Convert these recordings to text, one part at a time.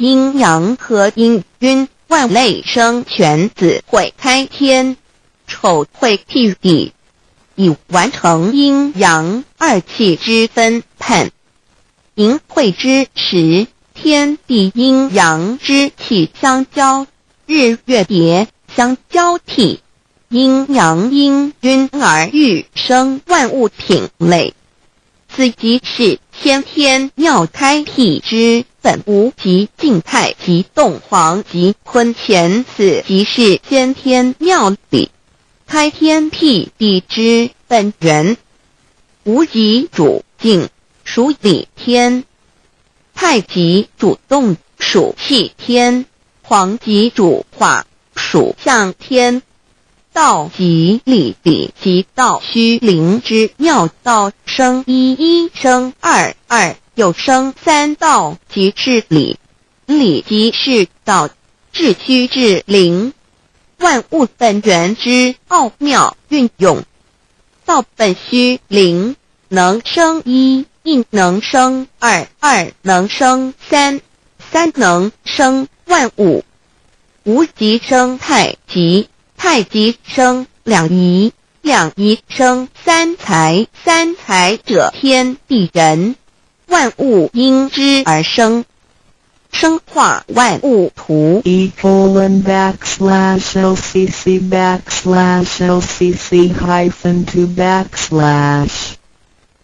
阴阳合阴晕，万类生全子会开天，丑会替地，以完成阴阳二气之分判。寅会之时，天地阴阳之气相交，日月叠相交替，阴阳阴晕而欲生万物品类。此即是先天妙开辟之本无极静态及动黄及坤乾，此即是先天妙理开天辟地之本源。无极主静，属理天；太极主动，属气天；黄极主化，属象天。道即理，理即道虚灵之妙道，生一，一生二，二又生三道，即是理。理即是道，至虚至灵，万物本源之奥妙运用。道本虚灵，能生一，一能生二，二能生三，三能生万物。无极生太极，太极生两仪，两仪生三才，三才者天地人，万物因之而生，生化万物图。e://LCC_LCC_2/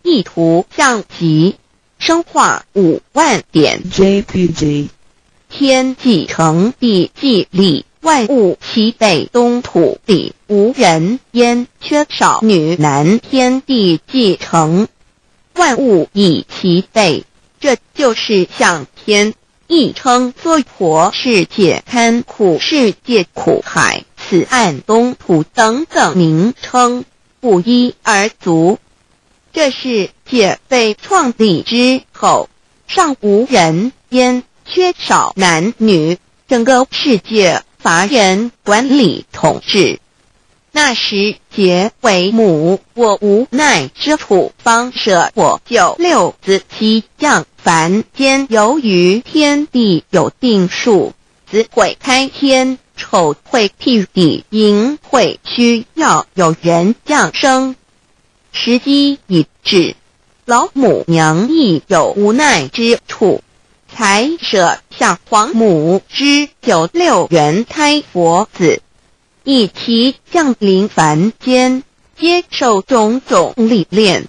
意图象极，生化5万点。JPG 天既成，地既立，万物其备，东土地无人焉，缺少女男，天地既成，万物以其备，这就是象天。亦称娑婆世界、堪苦世界、苦海、此岸、东土等等名称，不一而足。这世界被创立之后，尚无人焉，缺少男女，整个世界乏人管理统治。那时桀为母，我无奈之处，方舍我就六子七将凡间，由于天地有定数，子会开天，丑会替地，寅会需要有人降生。时机已至，老母娘亦有无奈之处，才舍下皇母之九六元胎佛子，以其降临凡间，接受种种历练，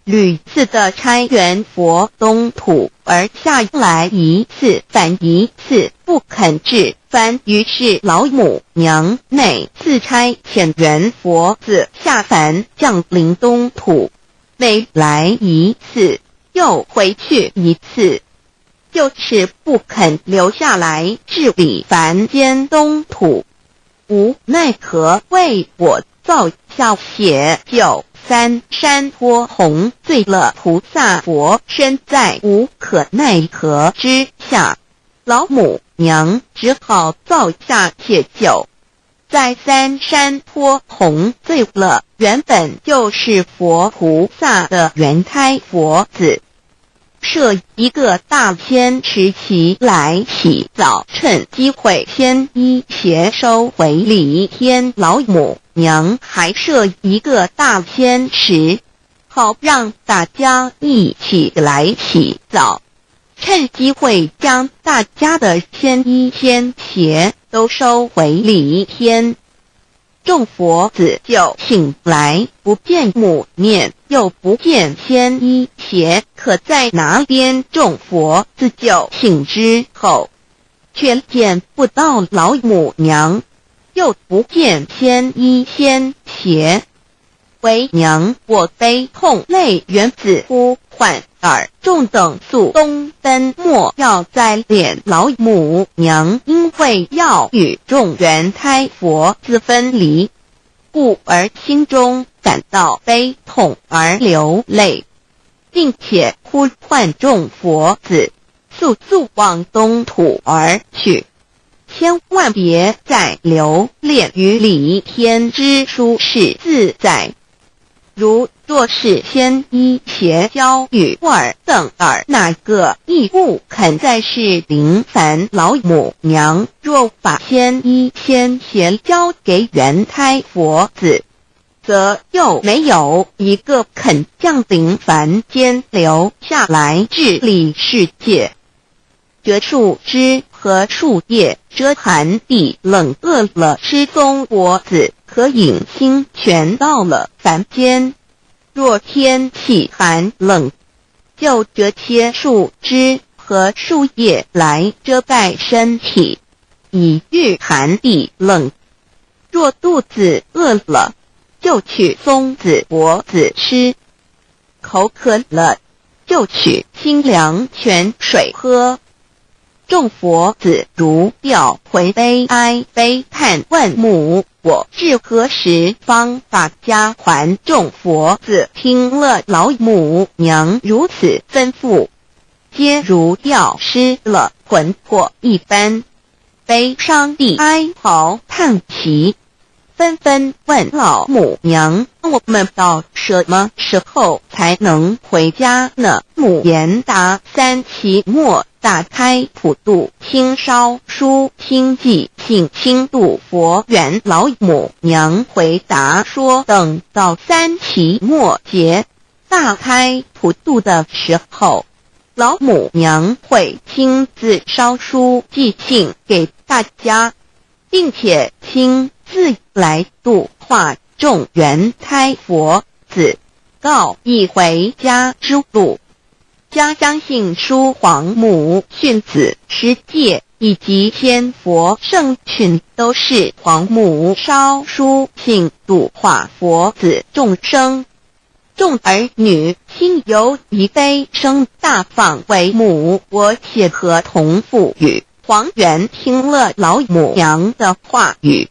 屡次的差援佛东土，而下来一次反一次不肯至凡，于是老母娘每次差遣援佛子下凡降临东土，每来一次又回去一次，就是不肯留下来治理凡间东土。无奈何为我造下血酒三山坡红，醉了菩萨佛，身在无可奈何之下，老母娘只好造下血酒，在三山坡红醉了原本就是佛菩萨的原胎佛子，设一个大仙池其来洗澡，趁机会先一邪收回礼天。老母娘还设一个大仙池，好让大家一起来洗澡，趁机会将大家的仙衣仙鞋都收回礼天。众佛子就醒来，不见母面，又不见仙衣鞋，可在哪边？众佛子就醒之后，却见不到老母娘，又不见仙衣仙鞋。为娘，我悲痛泪源自呼唤耳，众等速东奔，莫要再敛老母娘，因为要与众原胎佛子分离，故而心中感到悲痛而流泪，并且呼唤众佛子速速往东土而去，千万别再留恋于礼天之舒适自在。如若是先医邪教与尔等尔哪个亦不肯再是林凡老母娘，若把先医先邪交给元胎佛子，则又没有一个肯降临凡间留下来治理世界。这树枝和树叶遮寒地冷饿了失踪佛子和影星全到了凡间。若天气寒冷，就这些树枝和树叶来遮盖身体，以御寒地冷。若肚子饿了，就取松子柏子吃；口渴了，就取清凉泉水喝。众佛子如调回悲哀悲叹问母，我至何时方把家还？众佛子听了老母娘如此吩咐，皆如吊失了魂魄一般，悲伤地哀嚎叹息，纷纷问老母娘：我们到什么时候才能回家呢？母言答：三期末打开普度清烧书清寂信清度佛缘。老母娘回答说，等到三期末节大开普度的时候，老母娘会亲自烧书寄信给大家，并且亲自来度化众元胎佛子，告一回家之路。家乡信书皇母训子师戒以及仙佛圣训都是皇母烧书信度化佛子众生。众儿女心由一悲生大放为母，我写合同赋予。皇元听了老母娘的话语，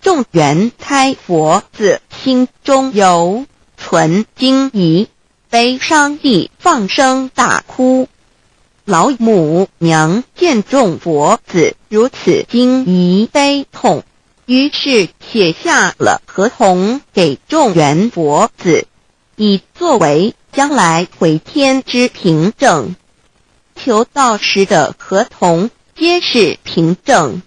众元胎佛子心中有存惊疑，悲伤地放声大哭。老母娘见众佛子如此惊疑悲痛，于是写下了合同给众元佛子，以作为将来回天之凭证。求道时的合同皆是凭证。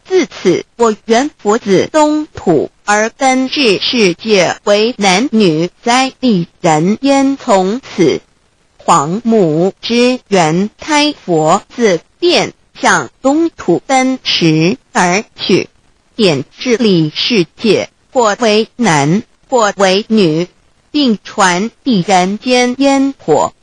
自此，我元佛子东土而根治世界为男女在地人焉。从此，皇母之元胎佛子便向东土奔驰而去，点治理世界，或为男，或为女，并传递人间烟火。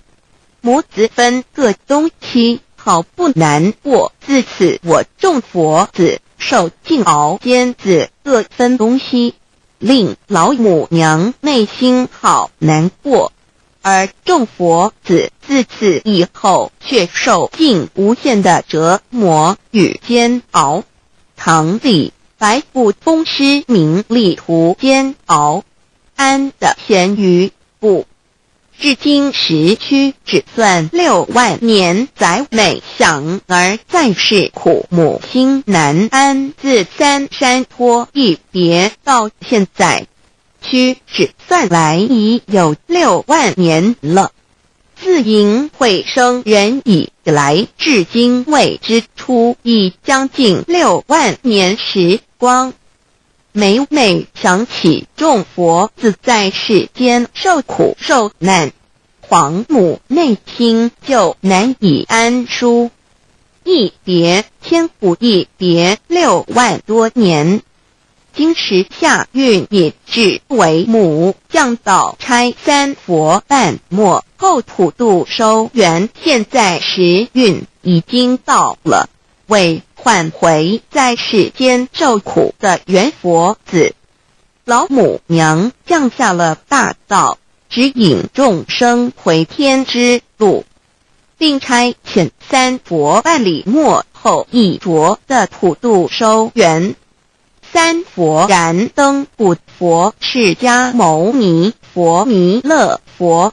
母子分各东西，好不难过。自此，我众佛子受尽熬煎子各分东西，令老母娘内心好难过。而众佛子自此以后却受尽无限的折磨与煎熬。唐李白骨风师名利图煎熬，安的咸鱼不。至今时区只算6万年，载每想而在世苦母心难安。自三山坡一别到现在，区只算来已有6万年了。自寅会生人以来，至今未知出，已将近6万年时光。每每想起众佛子在世间受苦受难，皇母内心就难以安舒。一别千古，一别6万多年。今时夏运也至为母，降道差三佛半末后普度收圆，现在时运已经到了，为唤回在世间受苦的元佛子，老母娘降下了大道，指引众生回天之路，并差遣三佛办理末后一着的普度收圆。三佛燃灯古佛释迦牟尼佛弥勒佛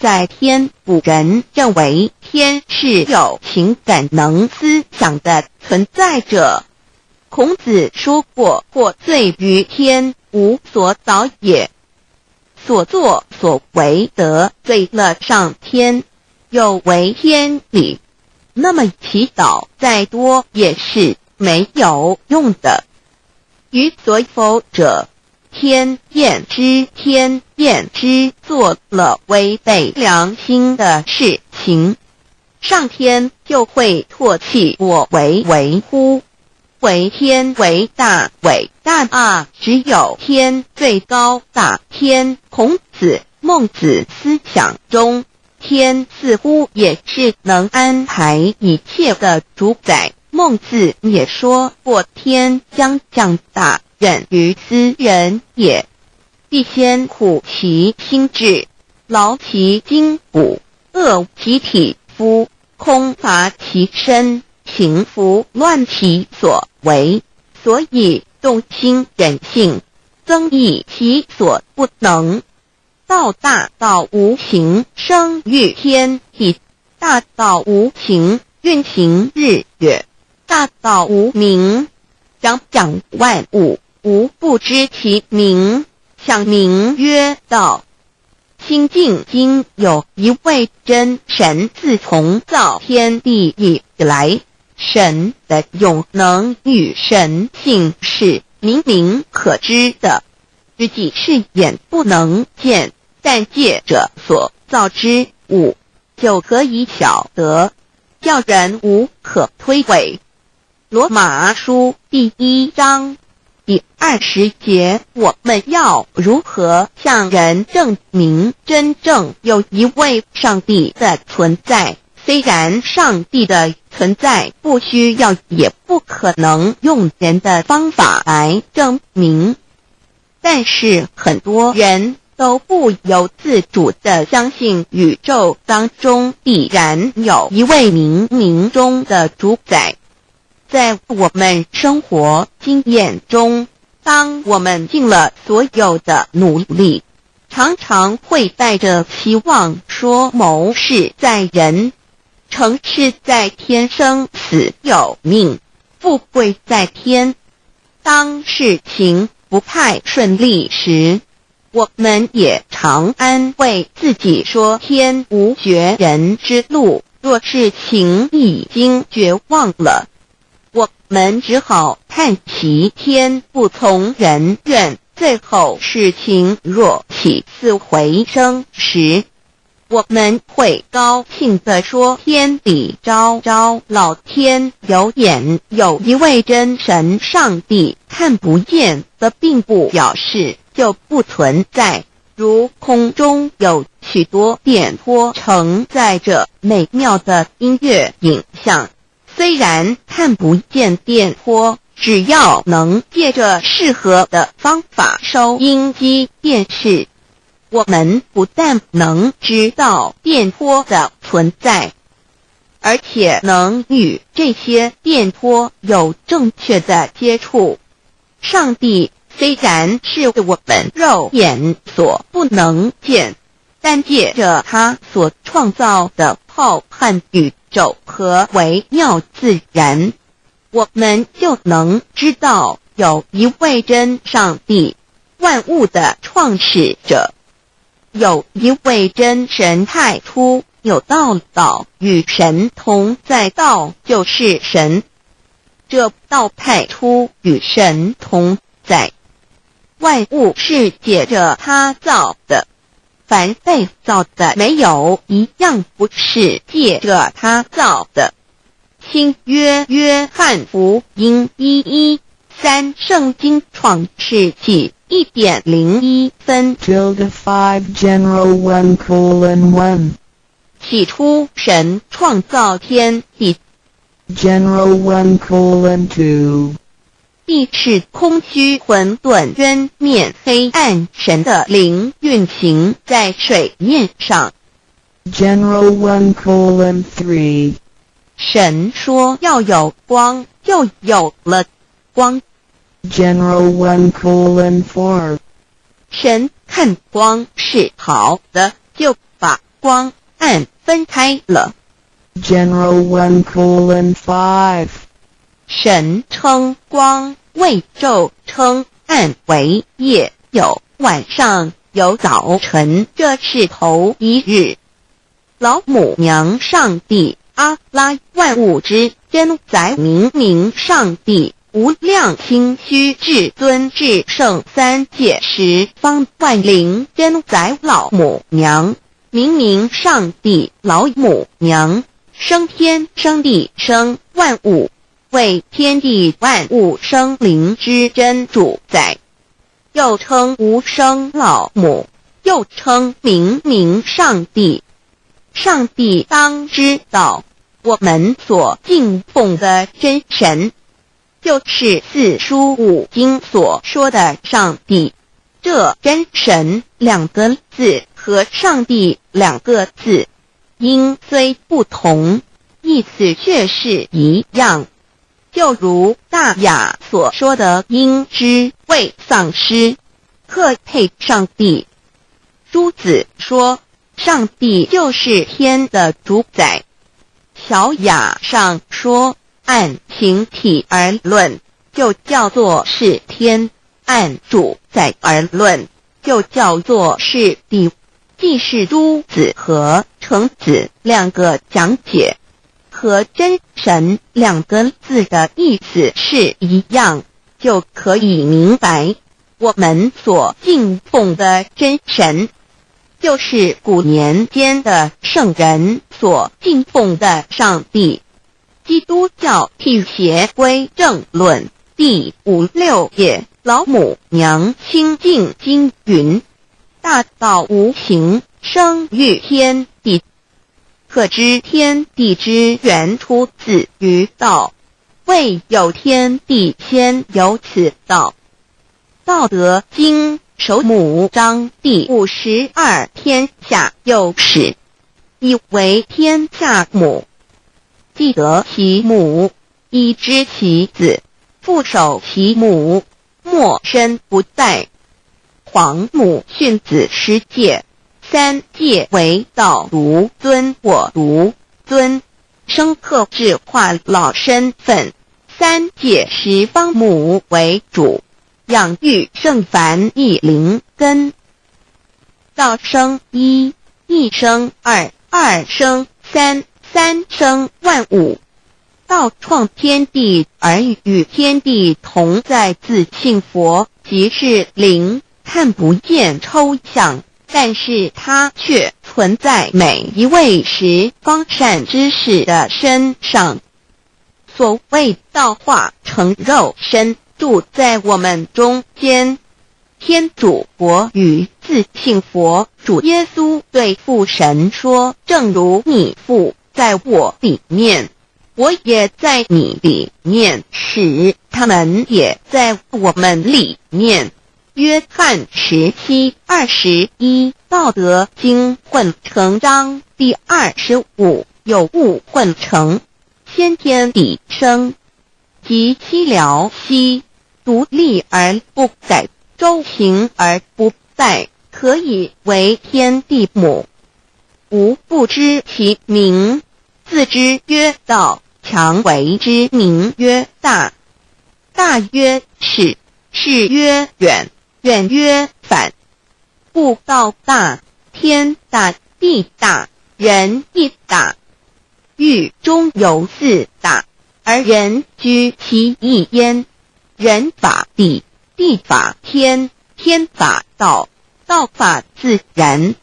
在天。古人认为天是有情感能思想的存在者。孔子说过：或罪于天，无所导也。所作所为得罪了上天，有违天理，那么祈祷再多也是没有用的。予所否者，天厌之，做了违背良心的事情，上天就会唾弃我为乎？为天为大，伟大啊！只有天最高大天。孔子、孟子思想中，天似乎也是能安排一切的主宰。孟子也说过：天将降大任于斯人也，必先苦其心志，劳其筋骨，饿其体肤，空乏其身，情拂乱其所为，所以动心忍性，增益其所不能。道大道无形，生育天地；大道无情，运行日月；大道无名，掌万物，无不知其名，象名曰道。清净经有一位真神，自从造天地以来，神的永能与神性是明明可知的，自己是眼不能见，但借着所造之物，就可以晓得，叫人无可推诿。罗马书第1章第20节，我们要如何向人证明真正有一位上帝的存在？虽然上帝的存在不需要也不可能用人的方法来证明，但是很多人都不由自主地相信宇宙当中必然有一位冥冥中的主宰。在我们生活经验中，当我们尽了所有的努力，常常会带着希望说谋事在人，成事在天，生死有命，富贵在天。当事情不太顺利时，我们也常安慰自己说天无绝人之路，若事情已经绝望了，我们只好叹息天不从人愿。最后事情若起死回生时，我们会高兴地说天理昭昭，老天有眼，有一位真神上帝，看不见的并不表示就不存在。如空中有许多电波承载着美妙的音乐影像，虽然看不见电波，只要能借着适合的方法收音机电视，我们不但能知道电波的存在，而且能与这些电波有正确的接触。上帝虽然是我们肉眼所不能见，但借着他所创造的浩瀚宇宙和微妙自然，我们就能知道有一位真上帝，万物的创始者，有一位真神太初有道与神同在，道就是神，这道太初与神同在。万物是借着他造的，凡被造的没有一样不是借着他造的。新约约翰福音1:13圣经创世纪1.01分 5 General 1:1 起初神创造天地， General 1:2 地是空虚混沌渊面黑暗，神的灵运行在水面上。 General 1:3 神说要有光，就有了光。 General 1:4 神看光是好的，就把光暗分开了。 General 1:5 神称光为昼，称暗为夜，有晚上，有早晨，这是头一日。老母娘上帝阿拉，万物之真宰，明上帝无量清虚至尊至圣三界十方万灵真宰，老母娘明上帝，老母娘生天生地生万物，为天地万物生灵之真主宰，又称无生老母，又称明上帝。上帝当知道，我们所敬奉的真神，就是四书五经所说的上帝。这真神两个字和上帝两个字，音虽不同，意思却是一样。就如大雅所说的鹰之谓丧尸，特配上帝。朱子说上帝就是天的主宰。小雅上说按形体而论，就叫做是天；按主宰而论，就叫做是地。既是朱子和程子两个讲解，和真神两个字的意思是一样，就可以明白我们所敬奉的真神，就是古年间的圣人所敬奉的上帝。基督教辟邪归正论第56页，老母娘清净经云：大道无形，生育天地，可知天地之源出自于道，未有天地，先有此道。道德经首母章第52，天下有始，以为天下母。既得其母，以知其子，父守其母，莫身不殆。皇母训子十戒，三戒为道，如尊我如尊，生克制化老身份。三戒十方母为主，养育圣凡一灵根。道生一，一生二，二生三，三生万物。道创天地而与天地同在，自性佛，即是灵，看不见抽象，但是它却存在每一位十方善知识的身上。所谓道化成肉身，住在我们中间。天主国与自性佛主耶稣对父神说：正如你父在我里面，我也在你里面，使他们也在我们里面。约翰17:21，道德经混成章第25，有物混成，先天地生，极其辽兮，独立而不改，周行而不殆，可以为天地母。吾不知其名，自之曰道，强为之名曰大。大曰始，始曰远，远曰反。故道大，天大，地大，人亦大。欲中有四大，而人居其一焉。人法地，地法天，天法道，道法自然。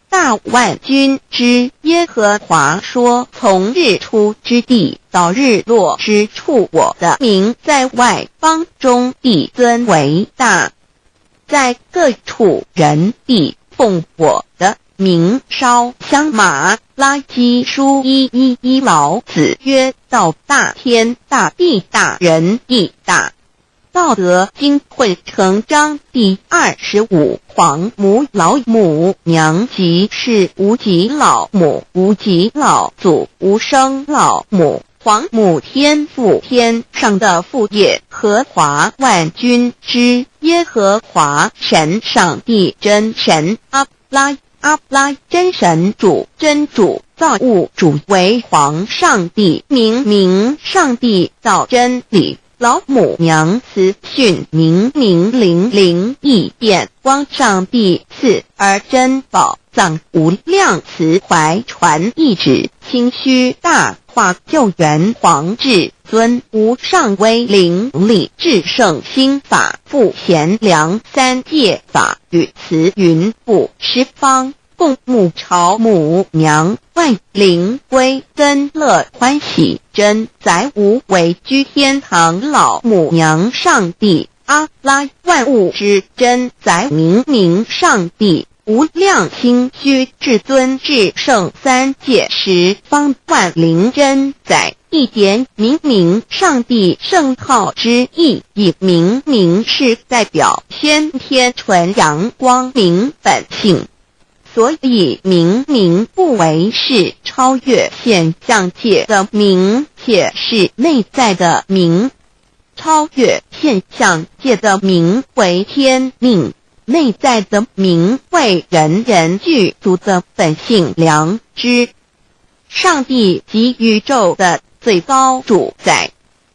大万军之耶和华说，从日出之地到日落之处，我的名在外邦中必尊为大。在各处人必奉我的名烧香。马拉基书1:11，老子曰：道大，天大，地大，人亦大。道德经混成章第25，黄母老母娘即是无极老母，无极老祖，无生老母。黄母天父，天上的父也，和华万军之耶和华神，上帝真神，阿拉真神主，真主造物主，为皇上帝，明上帝造真理。老母娘慈训，明灵异变，光上帝赐而真宝藏，无量慈怀传一旨，清虚大化，救援皇至尊，无上威灵力，至圣心法，复贤良，三界法语，慈云布十方，共沐朝母娘，万灵归根乐欢喜，真载无为居天堂，老母娘上帝，阿拉万物之真载，明上帝，无量清虚至尊至圣，三界十方万灵真载，一点明上帝圣号之意，以明是代表先天纯阳光明本性。所以明不为是超越现象界的明，且是内在的明。超越现象界的明为天命，内在的明为人具足的本性良知。上帝即宇宙的最高主宰，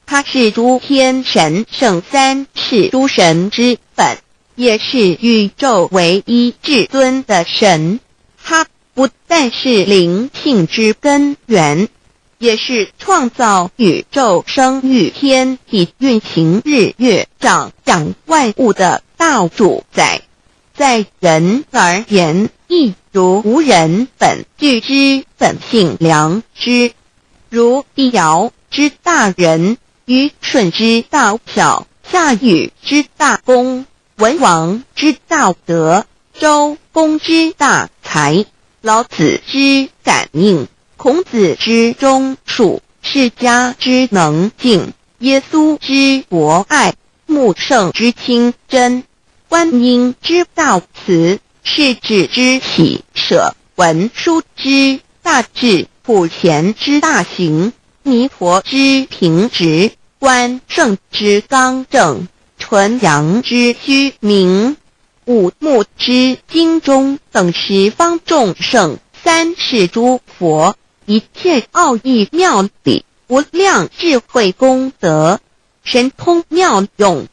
他是诸天神圣三世诸神之本，也是宇宙唯一至尊的神。他不但是灵性之根源，也是创造宇宙生育天地运行日月掌万物的大主宰。在人而言，亦如无人本具之本性良知，如帝尧之大仁，虞舜之大巧，夏禹之大功，文王之大德，周公之大才，老子之感应，孔子之忠恕，释迦之能静，耶稣之博爱，穆圣之清真，观音之大慈，世子之喜舍，文殊之大智，普贤之大行，弥陀之平直，关圣之刚正，纯阳之虚明，五目之精中，等十方众圣，三世诸佛，一切奥义妙理，无量智慧功德，神通妙用，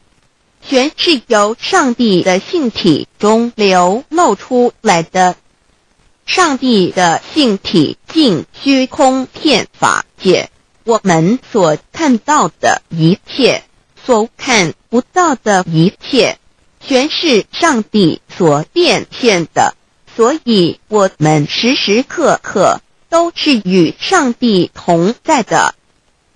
全是由上帝的性体中流露出来的。上帝的性体尽虚空遍法界，我们所看到的一切，所看不到的一切，全是上帝所变现的，所以我们时时刻刻都是与上帝同在的。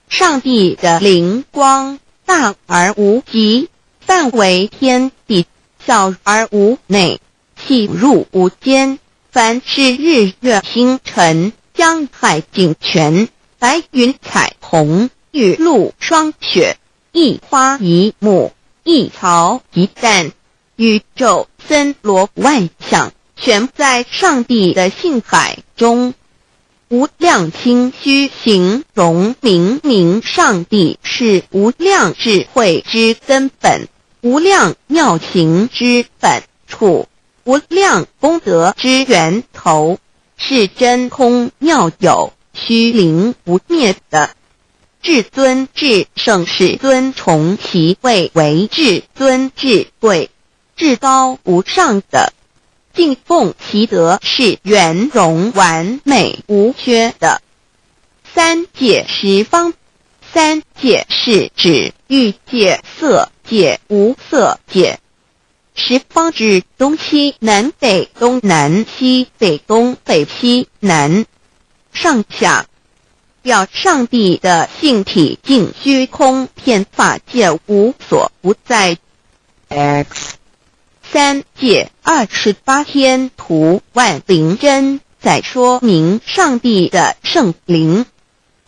上帝的灵光大而无极，范围天地，小而无内，细入无间。凡是日月星辰，江海井泉，白云彩虹，玉露霜雪，一花一木，一草一蛋，宇宙森罗万象，全在上帝的性海中。无量清虚形容明明上帝是无量智慧之根本，无量妙行之本处，无量功德之源头，是真空妙有，虚灵不灭的。至尊至圣世尊崇其位为至尊至贵，至高无上的。敬奉其德是圆融完美无缺的。三界十方，三界是指欲界、色界、无色界。十方指东西南北东南西北东北西南上下，表上帝的性体净虚空遍法界无所不在。 X 三界28天图万灵真，在说明上帝的圣灵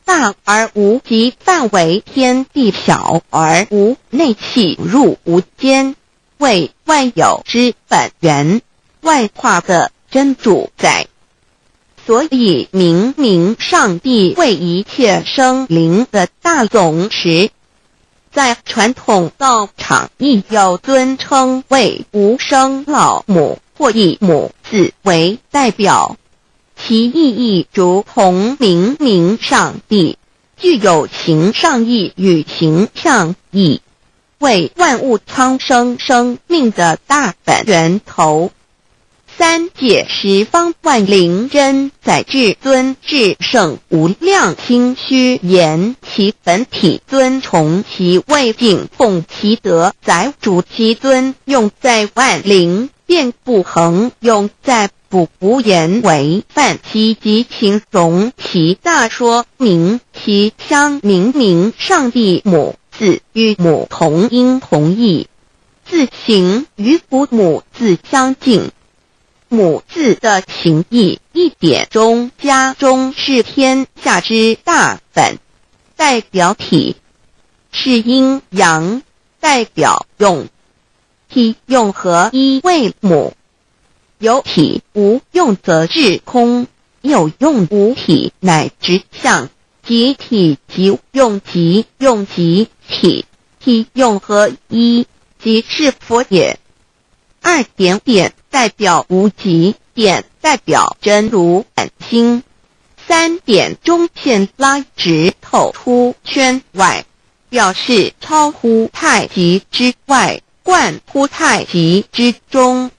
大而无极范围，天地小而无内气入无间，为万有之本源，万化的真主宰。所以明明上帝为一切生灵的大总持，在传统道场亦有尊称为无生老母或以母字为代表，其意义如同明明上帝具有形上义与形象义，为万物苍生生命的大本源头。三界十方万灵真，在至尊至圣无量清虚言其本体尊崇其位敬奉其德载主其尊，用在万灵遍不恒，用在不无言为范其及形容其大说明其相明明上帝母字与母同音同义，字形与父母字相近。母字的情义一点中加中是天下之大本，代表体是阴阳，代表用，体用合一为母。有体无用则至空，有用无体乃直相，即体即用即用即体，体用合一即是佛也。二点点代表无极，点代表真如本心，三点中线拉直透出圈外，表示超乎太极之外，贯乎太极之中。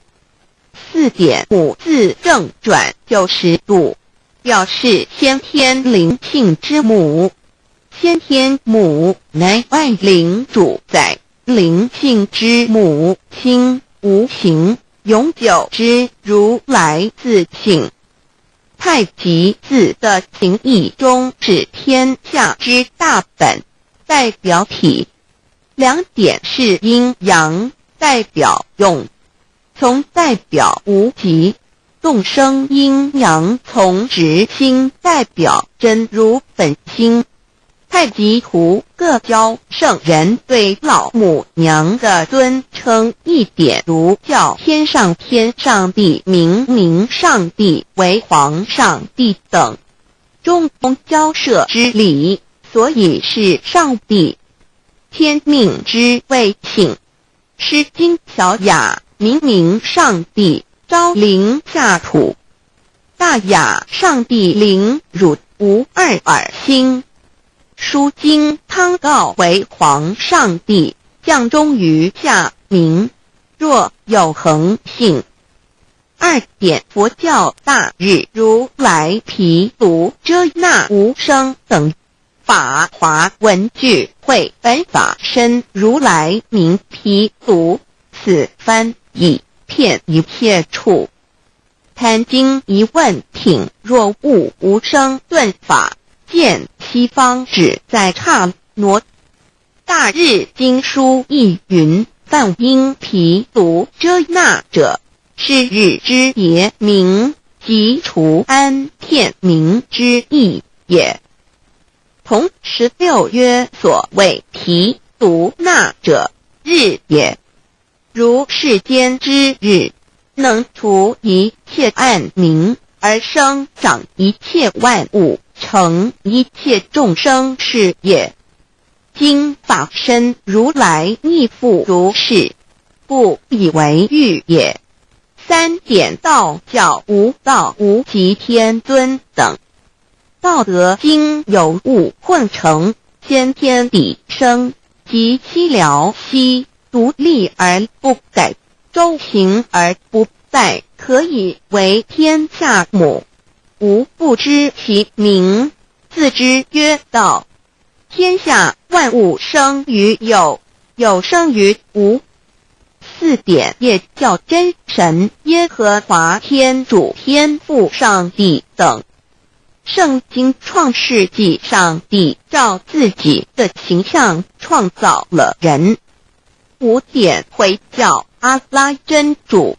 四点五字正转90度，表示先天灵性之母，先天母乃万灵主宰，灵性之母亲无形永久之如来自性。太极字的情义中是天下之大本，代表体。两点是阴阳，代表用，从代表无极，众生阴阳从直心代表真如本心。太极图各教圣人对老母娘的尊称，一点如叫天上天上帝、明明上帝为皇上帝等，中宫交涉之礼，所以是上帝。天命之谓请，诗经小雅明明上帝昭灵下土，大雅上帝灵汝无二耳心。书经汤告为皇上帝，降中于下民，若有恒性。二点佛教大日如来毗卢遮那无生等法华文具会本法身如来名毗卢，此翻译片一切处。贪经一问品，若悟无生顿法，见西方只在刹那。大日经书亦云，梵音毗卢遮那者，是日之别名，即除安片名之意也。同16约所谓提独纳者，日也。如世间之日，能除一切暗明，而生长一切万物，成一切众生是也。今法身如来亦复如是，故以为喻也。三点道教无道无极天尊等，道德经有物混成，先天地生，即七辽息，独立而不改，周行而不殆，可以为天下母。吾不知其名，自之曰道。天下万物生于有，有生于无。四点也叫真神耶和华天主天父上帝等。圣经创世纪，上帝照自己的形象创造了人。五点回教阿拉真主。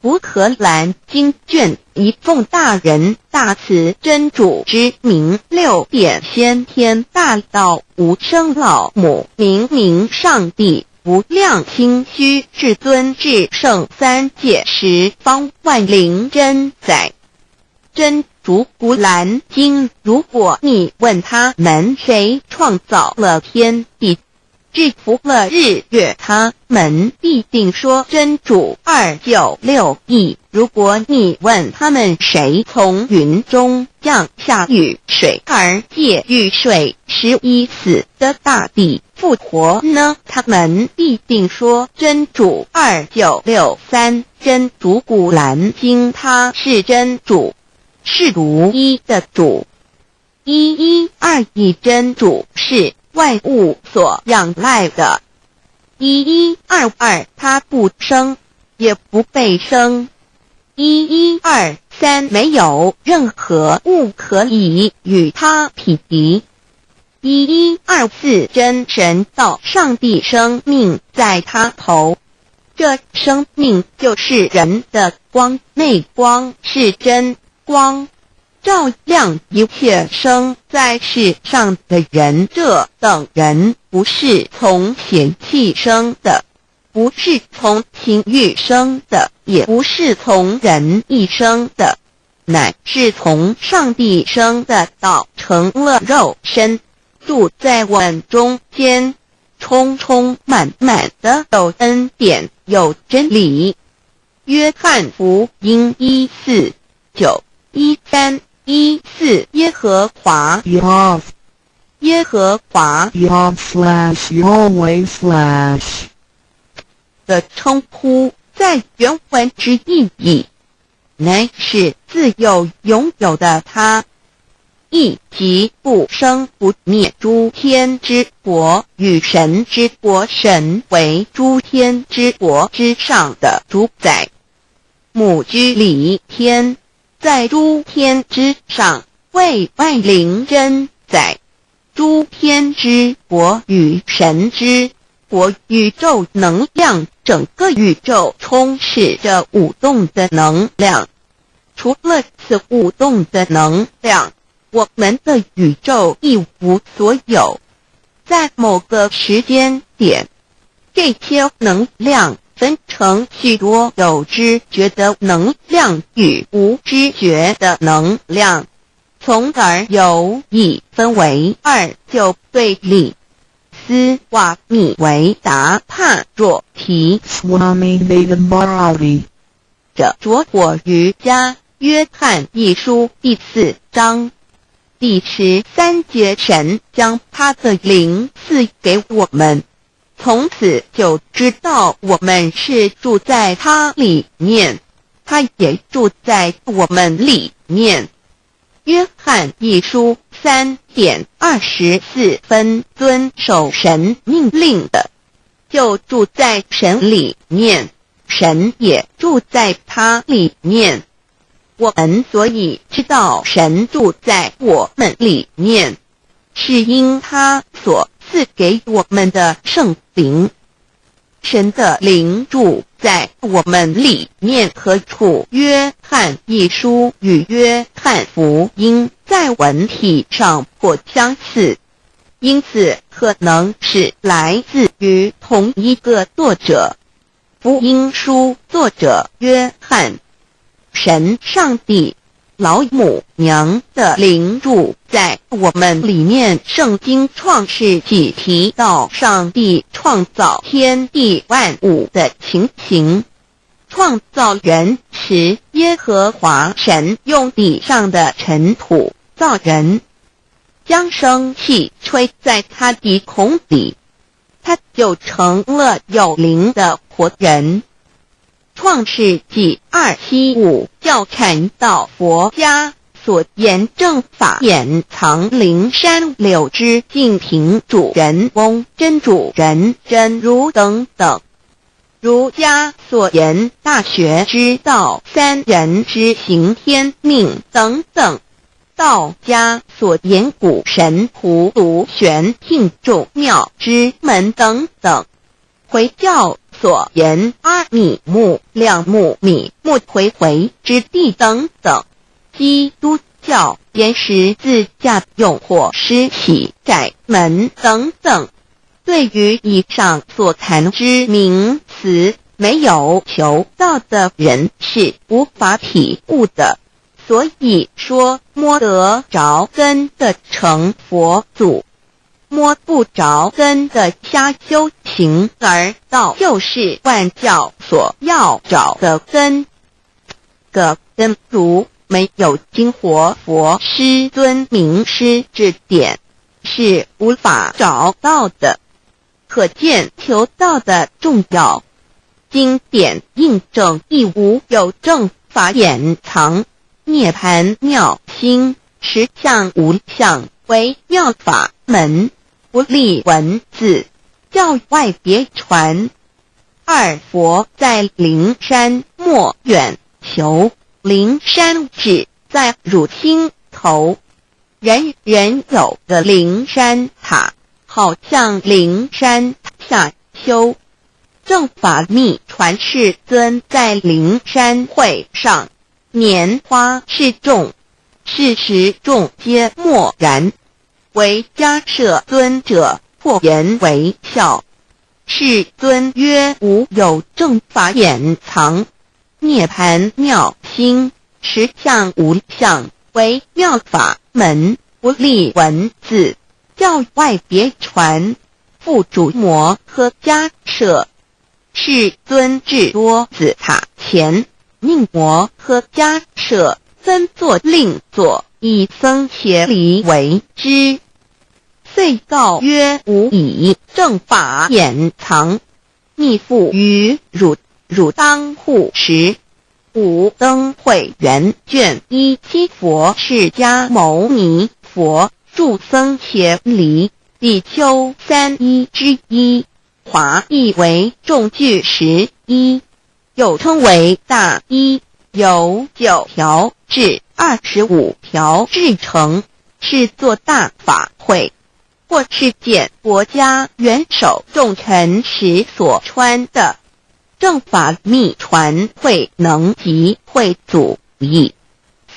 乌克兰经卷一奉大人大慈真主之名，六点先天大道无生老母，明明上帝无量清虚至尊至圣三界十方万灵真载。真主古兰经，如果你问他们谁创造了天地，制服了日月，他们必定说真主296亿。如果你问他们谁从云中降下雨水而借雨水使已死的大地复活呢，他们必定说真主2963。真主古兰经，他是真主，是独一的主。112真主是万物所仰赖的。1122他不生，也不被生。1123没有任何物可以与他匹敌。1124真神道上帝生命在他头，这生命就是人的光，内光是真光，照亮一切生在世上的人。这等人不是从血气生的，不是从情欲生的，也不是从人意生的，乃是从上帝生的道成了肉身，住在我们中间，充充满满的有恩典，有真理。约翰福音1491314耶和华 Yahweh 耶和华 Yahweh/ 的称呼，在原文之意义，乃是自有拥有的他，亦即不生不灭诸天之国与神之国，神为诸天之国之上的主宰，母居里天，在诸天之上，为万灵真载。诸天之国与神之国，宇宙能量，整个宇宙充斥着舞动的能量。除了此舞动的能量，我们的宇宙一无所有。在某个时间点，这些能量分成许多有知觉的能量与无知觉的能量，从而有一分为二，就对立。斯瓦米维达帕若提 Swami Vedabharati 者着火瑜伽约翰一书第4章第13节，神将他的灵赐给我们，从此就知道我们是住在他里面，他也住在我们里面。约翰一书3:24遵守神命令的，就住在神里面，神也住在他里面。我们所以知道神住在我们里面，是因他所赐给我们的圣灵。神的灵住在我们里面何处？约翰一书与约翰福音在文体上颇相似，因此可能是来自于同一个作者。福音书作者约翰，神上帝老母娘的灵住在我们里面。圣经创世纪提到上帝创造天地万物的情形，创造人时，耶和华神用地上的尘土造人，将生气吹在他的孔里，他就成了有灵的活人。创世纪275教阐到佛家所言正法掩藏灵山柳之净瓶主人翁真主人真如等等。儒家所言大学之道三人之行天命等等。道家所言古神荼毒玄牝众妙之门等等。回教所言阿米木亮木米木回回之地等等。基督教言十字架用火施洗窄门等等。对于以上所谈之名词，没有求道的人是无法体悟的。所以说摸得着根的成佛祖，摸不着根的瞎修行，而道就是万教所要找的根。个根如没有经活佛师尊名师指点，是无法找到的。可见求道的重要。经典印证亦无有正法掩藏，涅盘妙心，实相无相，为妙法门，不立文字，教外别传。二佛在灵山莫远求，灵山只在汝心头。人人有个灵山塔，好像灵山下修。正法密传世尊在灵山会上拈花示众，是时众皆默然，唯迦摄尊者破颜为笑。世尊曰：无有正法掩藏，涅盘妙心，实相无相，为妙法门，不立文字，教外别传。复主摩诃迦摄。世尊至多子塔前，命摩诃迦摄分作另作，以僧伽梨为之。遂告曰：吾以正法掩藏，密付于汝，汝当护持。五灯会元卷1佛释迦牟尼佛著僧伽梨比丘31之一。华译为众句11，又称为大一，由9条至25条制成，是作大法会，或是见国家元首重臣时所穿的。正法密传会能及会祖义。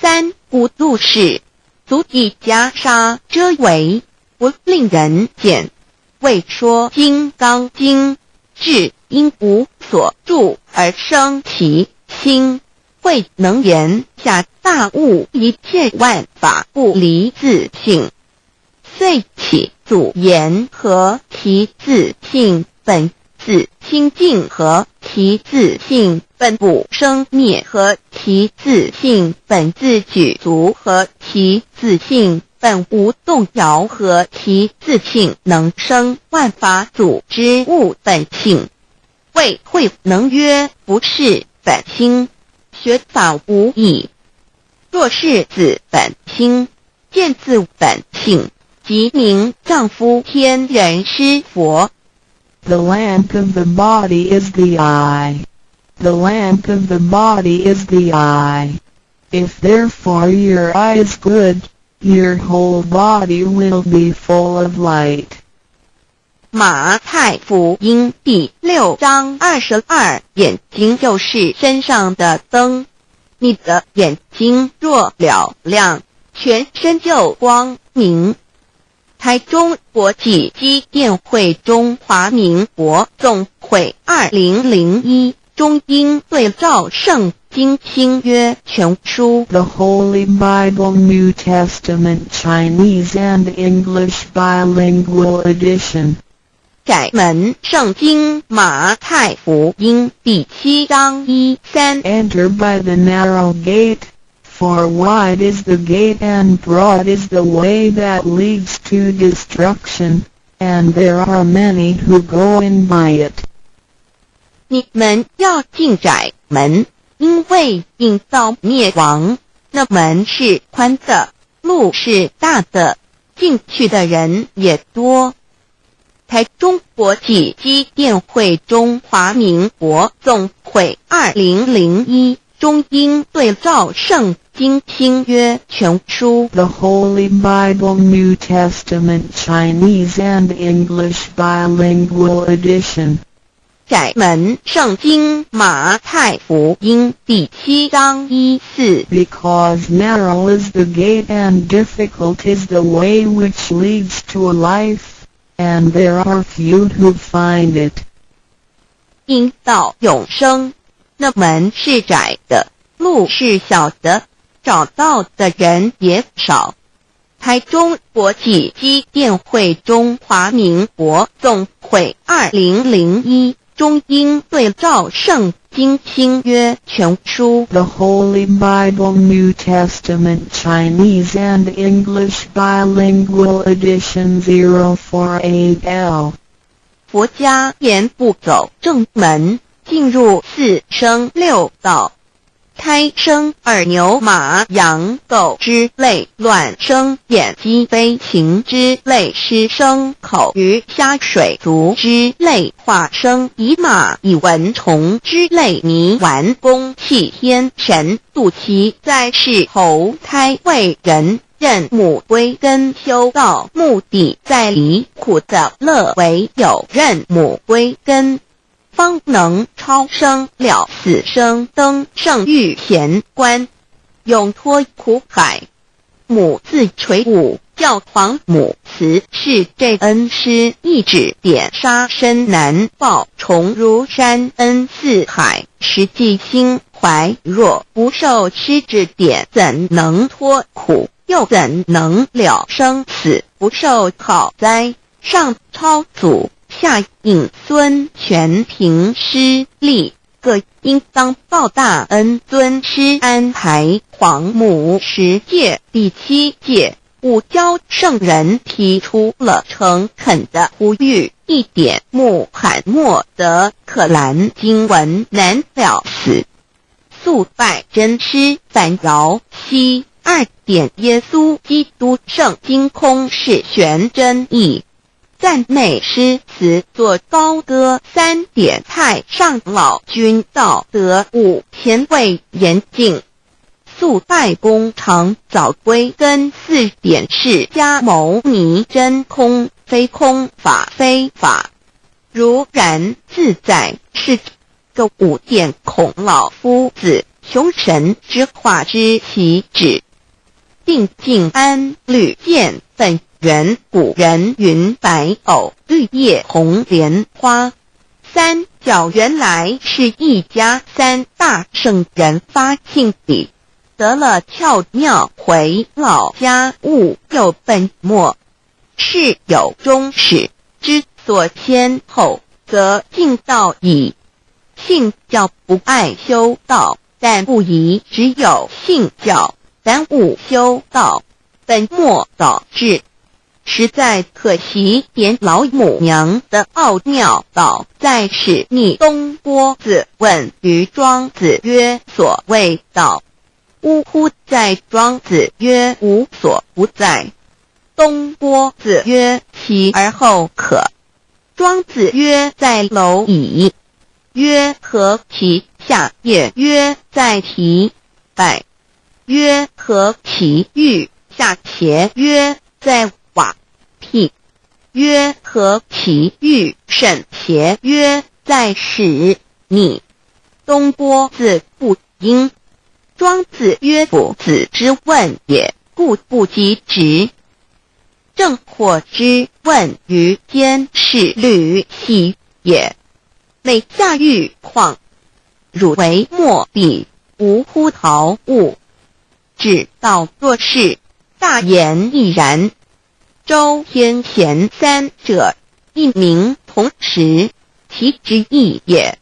三无度世，足以袈裟遮为，不令人见。为说金刚经，至因无所住而生其心，慧能言下大悟一切万法不离自性。遂起祖言和其自性本自清净和其自性本不生灭和其自性本自具足和其自性本无动摇和其自性能生万法组之物本性。谓慧能曰：不是本心，学法无益。若是自本心，见自本性，即名丈夫天人师佛。The lamp of the body is the eye. The lamp of the body is the eye. If therefore your eye is good, your whole body will be full of light. 马太福音第6章22，眼睛就是身上的灯。你的眼睛若了亮，全身就光明。台中国际机电会中华民国总会2001中英对照圣经新约全书 The Holy Bible New Testament Chinese and English Bilingual Edition. 窄门圣经马太福音第7章1-3 Enter by the narrow gate, for wide is the gate and broad is the way that leads to destruction, and there are many who go in by it. 你们要进窄门，因为引到灭亡。那门是宽的，路是大的，进去的人也多。台中国际机电会中华民国总会2001中英对照圣经新约全书 The Holy Bible New Testament Chinese and English Bilingual Edition. 窄门圣经马太福音第7章1-4 Because narrow is the gate and difficult is the way which leads to life, and there are few who find it. 因到永生，那门是窄的，路是小的，找到的人也少。台中国际机电会中华民国总会2001中英对照圣经新约全书 The Holy Bible New Testament Chinese and English Bilingual Edition 048L. 佛家言不走正门，进入4生6道。胎生耳牛马羊狗之类，卵生眼鸡飞禽之类，湿生口鱼虾水族之类，化生以马以蚊虫之类，泥丸公气天神度其在世投胎为人，任母归根修道，目的在离苦的乐，唯有任母归根，方能超生了死生，登圣域贤官，永脱苦海。母自垂武，教皇母慈是这恩师，一指点杀身难报，重如山恩似海，实际心怀若不受师指点，怎能脱苦？又怎能了生死？不受好灾，上超祖，下引孙，全凭师力，各应当报大恩。尊师安排皇母10诫，第7诫，五教圣人提出了诚恳的呼吁，一点穆罕默德可兰经文难了死，素拜真师反饶西。2点耶稣基督圣经空是玄真义，赞美诗词作高歌。3点太上老君道德5前卫严谨，素拜公常早归根。4点释迦牟尼真空非空，法非法，如然自在是个5点孔老夫子雄神之化之其旨，定静安律见本源。古人云白藕绿叶红莲花。3角原来是一家3大圣人发庆礼，得了窍妙，回老家务有本末，事有终始，之所先后，则敬道矣。信教不爱修道，但不宜只有信教，耽误修道，本末倒置，实在可惜。点老母娘的奥妙道，在使逆东郭子问于庄子曰：所谓道，呜呼！在庄子曰：无所不在。东郭子曰：其而后可。庄子曰：在蝼蚁。曰：何其下？也曰：在蹄。百。曰：何其欲？下且曰：在瓦辟。曰：何其欲？甚且曰：在使逆。东郭子不应。庄子曰：夫子之问也。故不及直。正或之问于间是履兮也。每下欲况，汝为末彼，无乎陶物。指道若是，大言亦然。周天贤三者，一名同时，其之义也。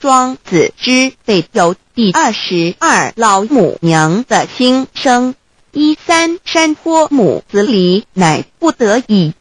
庄子之备有第22老母娘的心声。13山坡母子礼，乃不得已。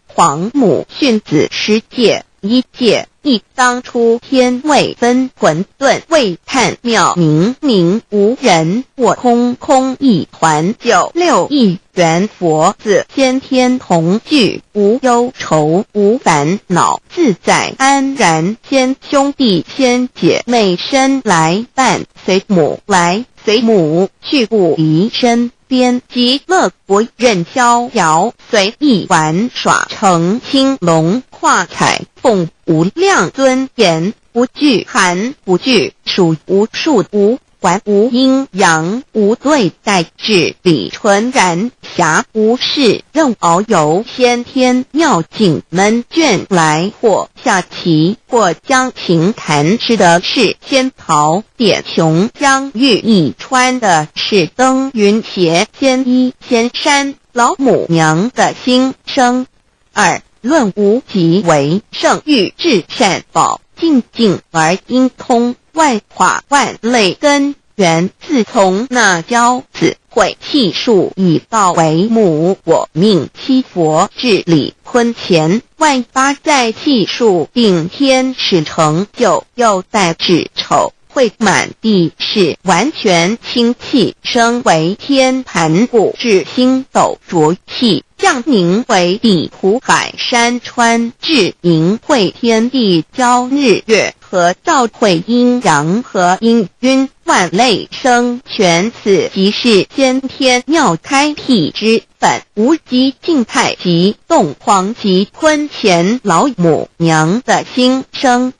黄母训子10戒，1戒亦当初天未分混沌，未探妙明明无人，我空空一团，96亿元佛子先天同聚，无忧愁无烦恼，自在安然。先兄弟先姐妹身来伴，随母来随母去，不离身边。极乐国任逍遥，随意玩耍，乘青龙跨彩凤，无量尊严，不惧寒不惧暑，无数无还无阴阳，无对待，至理纯然，暇无事任遨游，先天妙境门卷来，或下棋，或将琴弹，吃的是仙桃点琼将玉一穿的是登云鞋，仙衣仙山，老母娘的心声。2论无极为圣欲至善宝，静静而应通，万化万类根源，自从那骄子会气数以道为母，我命七佛治理坤乾，万八在气数并天使成就，又待至丑会满地是完全清气，升为天盘古，至星斗浊气，降凝为地土海山川，至明会天地交日月和照会阴阳和阴晕，万类生全，此即是先天妙开辟之本，无极静态及动狂及坤乾老母娘的心声。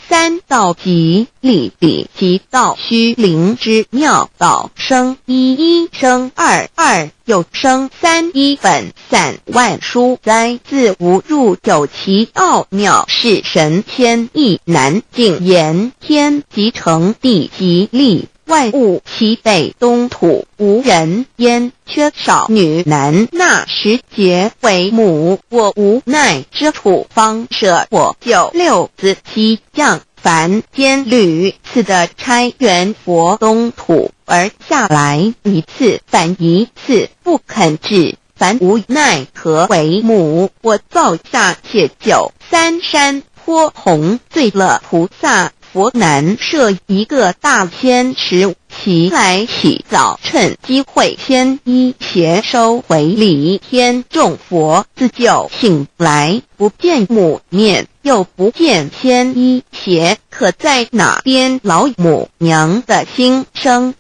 3道极理比及道虚灵之妙道生一生二又生3，一本散万殊哉，自无入九其奥妙，是神千亿难尽言。天即成地即立，万物其北东土，无人焉，缺少女男，纳10节为母，我无奈之处，方舍我96子七将，凡间屡次的差援佛东土，而下来一次反一次，不肯治，凡无奈何为母，我造下且93山坡弘罪了菩萨。佛南设一个大仙池，其来起早，趁机会先一邪收回礼，天众佛自就醒来，不见母面，又不见先一邪，可在哪边？老母娘的心声。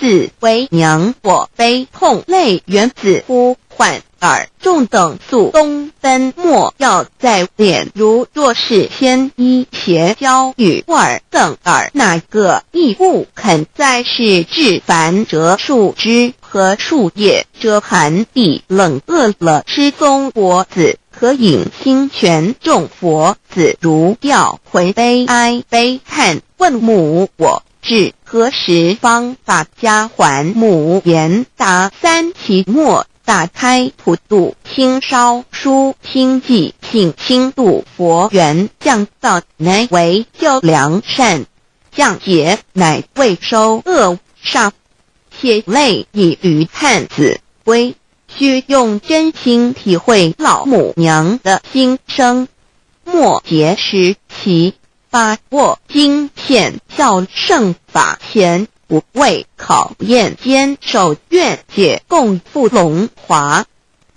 4为娘我悲痛泪源子呼唤耳众等速东奔，莫要在脸，如若是先一邪交与耳等耳，哪个亦不肯在世至凡折树枝和树叶，遮寒地冷饿了失踪佛子，可引心泉众佛子如调回悲哀悲叹，问母我至何时方把家还母？言答3期末，打开普度清烧书清寂性清度佛缘，降道乃为救良善，降劫乃为收恶煞，血泪以于叹子归，须用真心体会老母娘的心声。末节时期，把握经现效圣法前，不畏考验，坚守愿解，共赴龙华。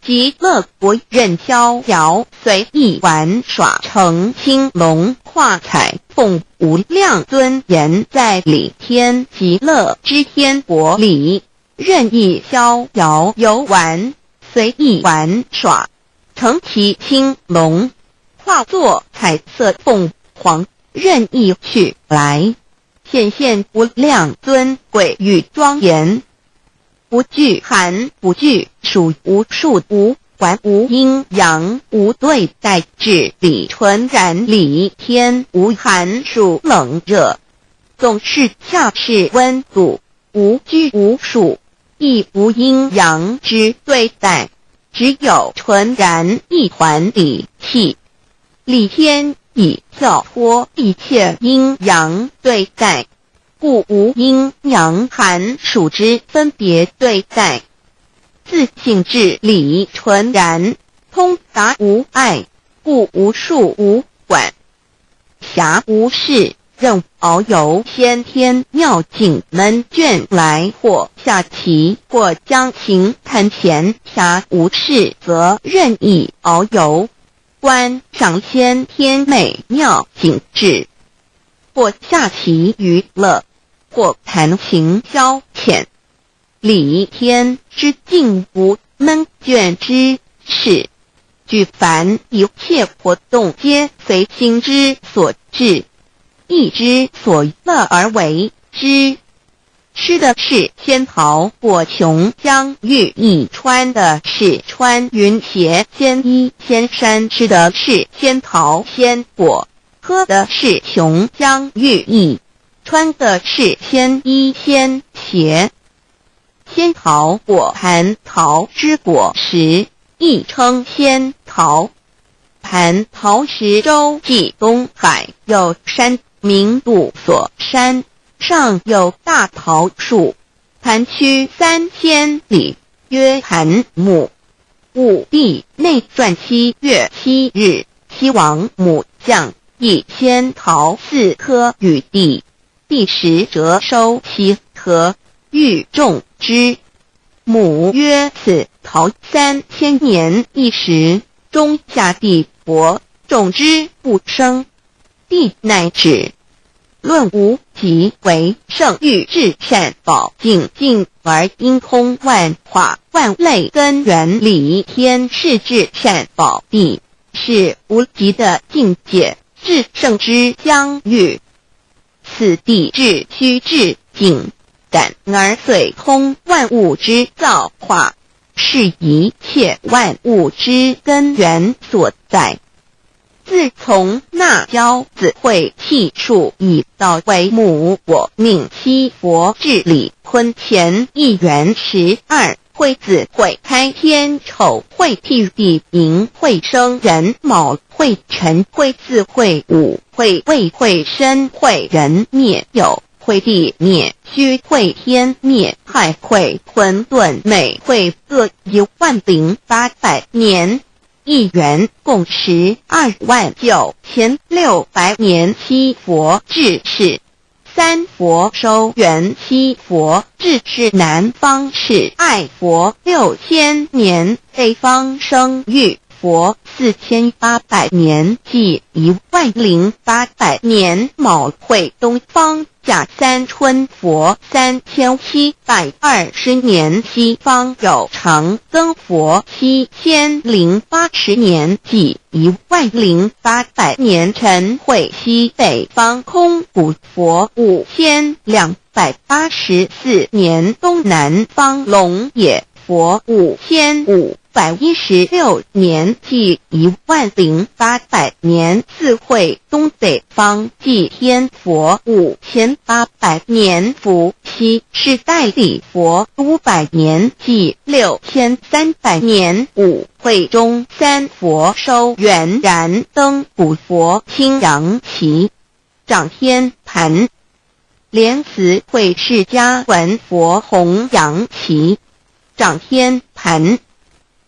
极乐国任逍遥，随意玩耍，乘青龙跨彩凤，无量尊严，在理天极乐之天国里，任意逍遥游玩，随意玩耍，乘其青龙，化作彩色凤凰，任意去来，显现无量尊贵与庄严。不具寒不具暑，无数无管，无阴阳，无对待，至理纯然理天，无寒暑冷热，总是恰是温度，无拘无束，亦无阴阳之对待，只有纯然一团理气。理天已跳脱一切阴阳对待，故无阴阳寒暑之分别对待，自性至理纯然，通达无碍，故无束无管，暇无事，任遨游先天妙境门卷来，或下棋，或将琴弹弦，暇无事则任意遨游，观赏先天美妙景致，或下棋娱乐，或弹琴消遣。理天之境无门卷之事，举凡一切活动皆随心之所至，意之所乐而为之。吃的是仙桃果琼浆玉液，穿的是穿云鞋仙衣仙衫，吃的是仙桃仙果，喝的是琼浆玉液，穿的是仙衣仙鞋。仙桃果蟠桃之果实，亦称仙桃。蟠桃实洲际东海有山名杜所山，上有大桃树，蟠区3000里，曰蟠木。武帝内传7月7日，西王母将以仙桃4颗与帝，帝时折收其核，欲种之。母曰：此桃3000年一时，中下地薄，种之不生。帝乃止。论无极为圣欲至善宝净尽而因空万化万类根源理天是至善宝地，是无极的境界，至圣之相遇。此地至虚至境，感而遂通万物之造化，是一切万物之根源所在。自从那骄子会气数以道为母，我命七佛治理坤乾1元12，会子会开天丑，会替地寅，会生人卯，会辰，会巳，会午，会未，会申，会壬灭酉，会地灭戌，会天灭亥，会混沌昧，会各10800年。1元共129600年。七佛治世，三佛收元，七佛治世南方是爱佛6000年，北方生玉佛4800年，即10800年。卯会东方甲三春佛3720年，西方有长庚佛7080年，即10800年。辰会西北方空谷佛5284年，东南方龙野佛5516年，即10800年。四会东北方祭天佛5800年，伏羲是代理佛500年，即6300年。五会中三佛收元然灯古佛青阳旗，掌天盘。莲慈会释迦文佛红阳旗，掌天盘。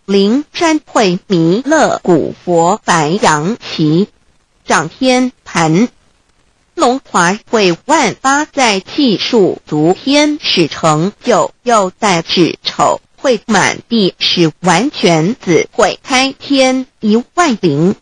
灵山会弥勒古佛白羊旗，掌天盘。龙华会万八在气数足天使成就，又在指丑会满地是完全子会开天10800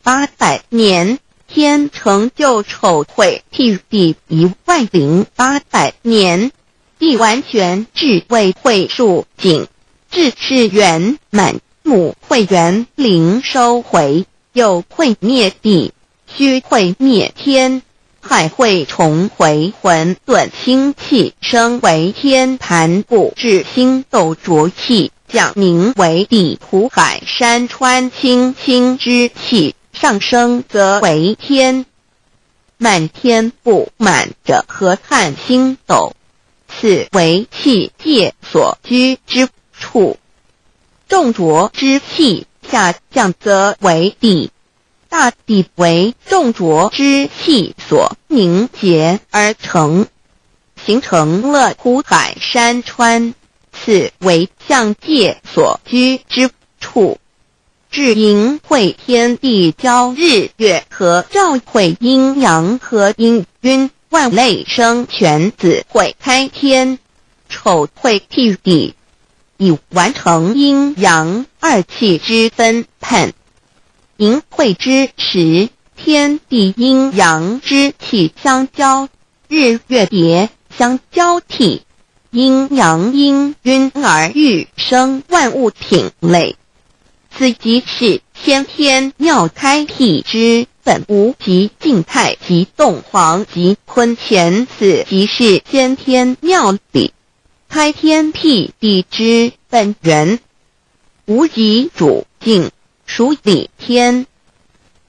年，天成就丑会替地10800年。地完全智慧会数景，智是圆满。母会元灵收回，又会灭地，虚会灭天。海会重回混沌星气，升为天盘部至星斗浊气，讲名为地土海山川清清之气，上升则为天。满天布满着河汉星斗，此为气界所居之处。重浊之气下降则为地，大地为重浊之气所凝结而成，形成了土海山川，此为象界所居之处。至阴会天地交日月和，照会阴阳和阴晕，万类生全，子会开天，丑会辟地，以完成阴阳二气之分判。寅会之时，天地阴阳之气相交，日月叠相交替，阴阳阴晕而育生万物品类。此即是先天妙开辟之本无即静态即动黄即坤乾，此即是先天妙理开天辟地之本源。无极主静，属理天；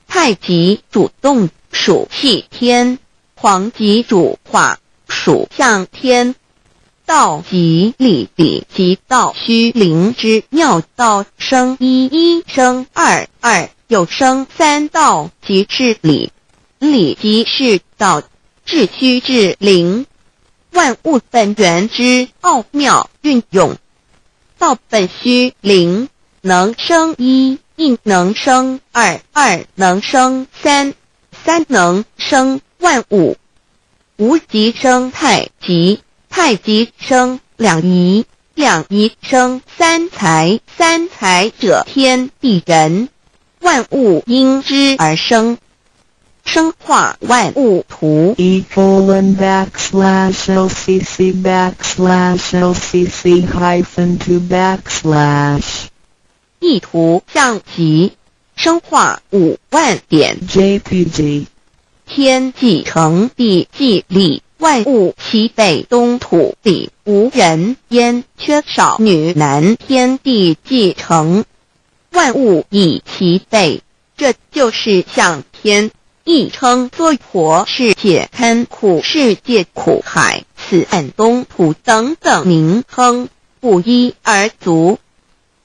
太极主动，属气天；黄极主化，属象天。道即理，理即道虚灵之妙道，生一，一生二，二又生三，道即是理，理即是道，至虚至灵，万物本源之奥妙运用。道本虚灵，能生一，一能生二，二能生三，三能生万物。无极生太极，太极生两仪，两仪生三才，三才者天地人，万物因之而生，生化万物图。e://LCC/LCC-2/ 意图象极，生化5万点。JPG 天既成，地既立，万物其北东土里，无人焉，缺少女男，天地既成，万物以其北，这就是象天，亦称作婆世界、堪苦世界、苦海、此岸东土等等名称，不一而足。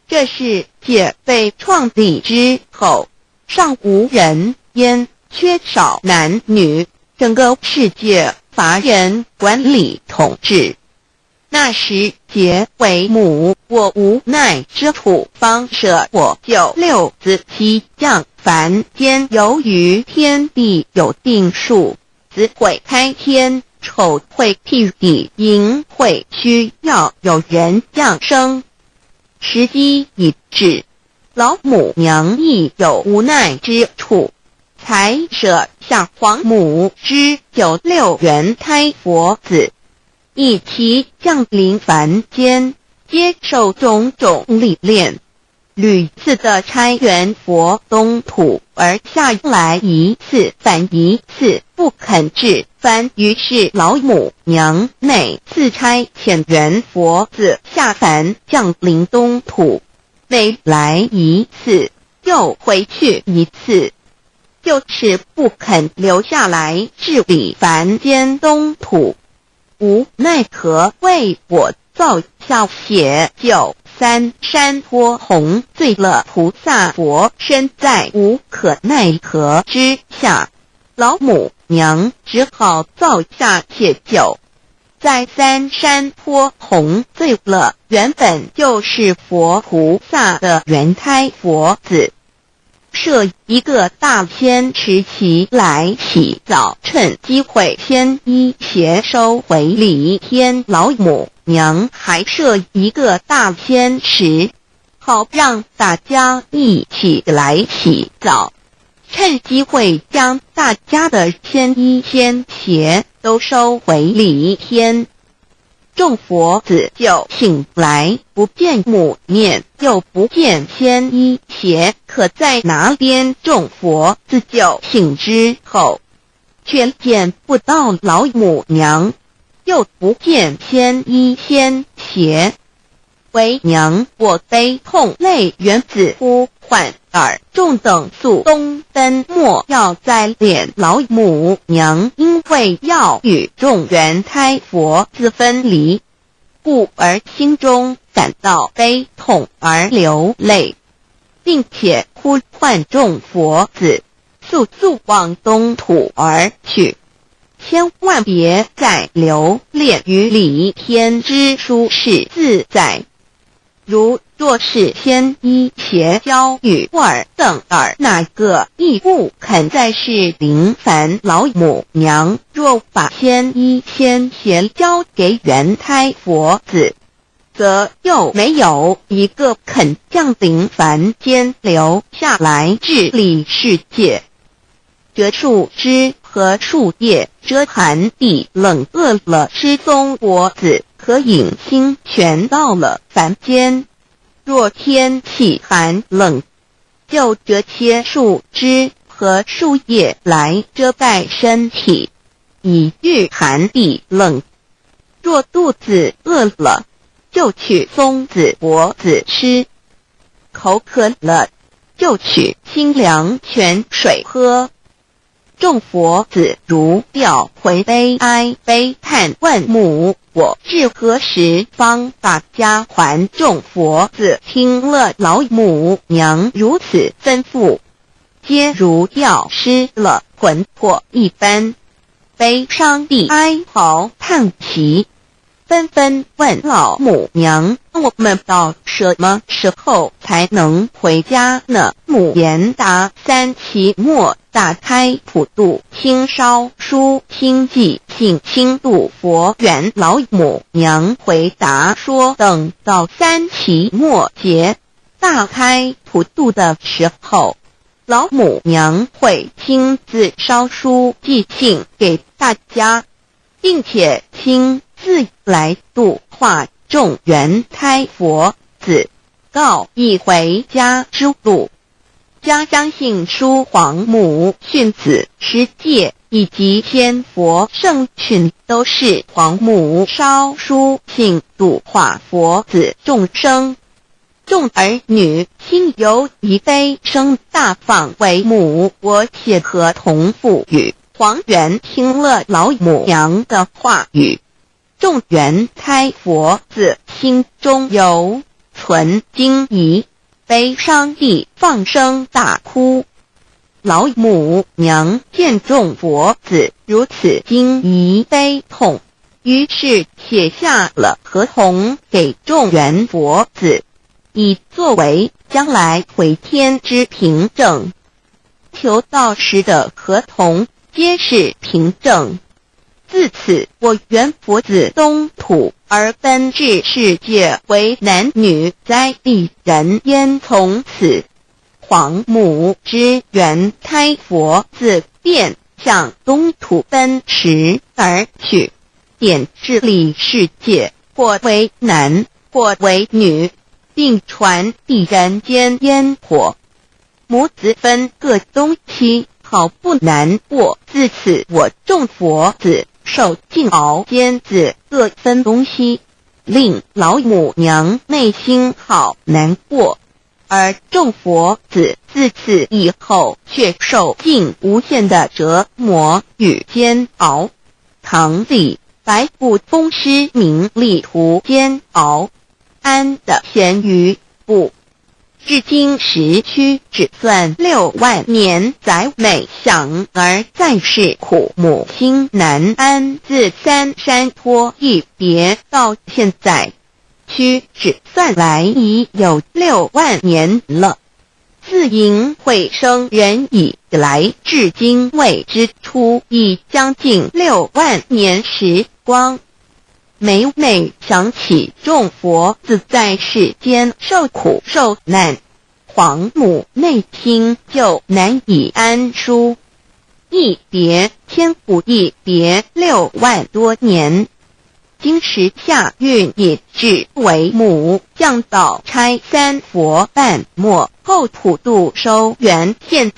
这世界被创立之后，尚无人焉，缺少男女，整个世界乏人管理统治。那时桀为母，我无奈之处，方舍我就6子7将。凡间由于天地有定数，子会开天，丑会辟地，寅会需要有人降生。时机已至，老母娘亦有无奈之处，才舍下皇母之9、6元胎佛子，以其降临凡间，接受种种历练，屡次的差援佛东土，而下来一次反一次不肯治番，于是老母娘每次差遣援佛子下凡降临东土，每来一次又回去一次，就是不肯留下来治理凡间东土。无奈何为我造下血酒3山坡红，醉了菩萨佛，身在无可奈何之下，老母娘只好造下血酒，在3山坡红醉了原本就是佛菩萨的原胎佛子，设一个大仙池其来洗澡，趁机会先衣邪收回礼天。老母娘还设一个大仙池，好让大家一起来洗澡，趁机会将大家的仙衣仙鞋都收回礼天。众佛子就醒来，不见母面，又不见仙衣鞋，可在哪边？众佛子就醒之后，却见不到老母娘，又不见牵衣牵鞋。为娘我悲痛泪源自呼唤尔众等速东奔，莫要再怜老母娘，因为要与众元胎佛子分离，故而心中感到悲痛而流泪，并且呼唤众佛子速速往东土而去，千万别再留恋于离天之舒适自在。如若是牵衣携交与尔等那个亦不肯再是临凡老母娘，若把牵衣牵鞋交给元胎佛子，则又没有一个肯降临凡间留下来治理世界。这树枝和树叶遮寒地冷，饿了失踪国子，可隐心全到了凡间。若天气寒冷，就折些树枝和树叶来遮盖身体，以御寒地冷。若肚子饿了，就取松子果子吃，口渴了，就取清凉泉水喝。众佛子如调回悲哀悲叹，问母我至何时方把家还？众佛子听了老母娘如此吩咐，皆如药失了魂魄一般，悲伤地哀嚎叹息，纷纷问老母娘：我们到什么时候才能回家呢？母言答：三期末大开普度，清烧书清寂，请清度佛缘。老母娘回答说：等到三期末节大开普度的时候，老母娘会亲自烧书寄信给大家，并且亲自来度化众元胎佛子，告一回家之路。家相信书皇母训子十戒以及千佛圣训，都是皇母烧书信度化佛子众生。众儿女心由以悲生大放为母，我且合同赋予。皇元听了老母娘的话语，众元胎佛子心中有存惊疑，悲伤地放声大哭。老母娘见众佛子如此惊疑悲痛，于是写下了合同给众元佛子，以作为将来回天之凭证。求道时的合同皆是凭证。自此，我元佛子东土而奔至世界为男女在地人焉。从此，皇母之元胎佛子便向东土奔驰而去，点治理世界，或为男，或为女，并传递人间烟火。母子分各东西，好不难过。自此，我众佛子受尽熬煎子各分东西，令老母娘内心好难过。而众佛子自此以后却受尽无限的折磨与煎熬。唐李白骨风师名利图煎熬，安的咸鱼不。至今时区只算6万年载每想而在世苦，母亲难安。自三山托一别到现在，屈指算来已有6万年了。自寅会生人以来，至今未知出，已将近6万年时光。每每想起众佛子在世间受苦受难，皇母内心就难以安舒。一别千古，一别6万多年。今时下运也至为母，降道差3佛半末后普度收元。现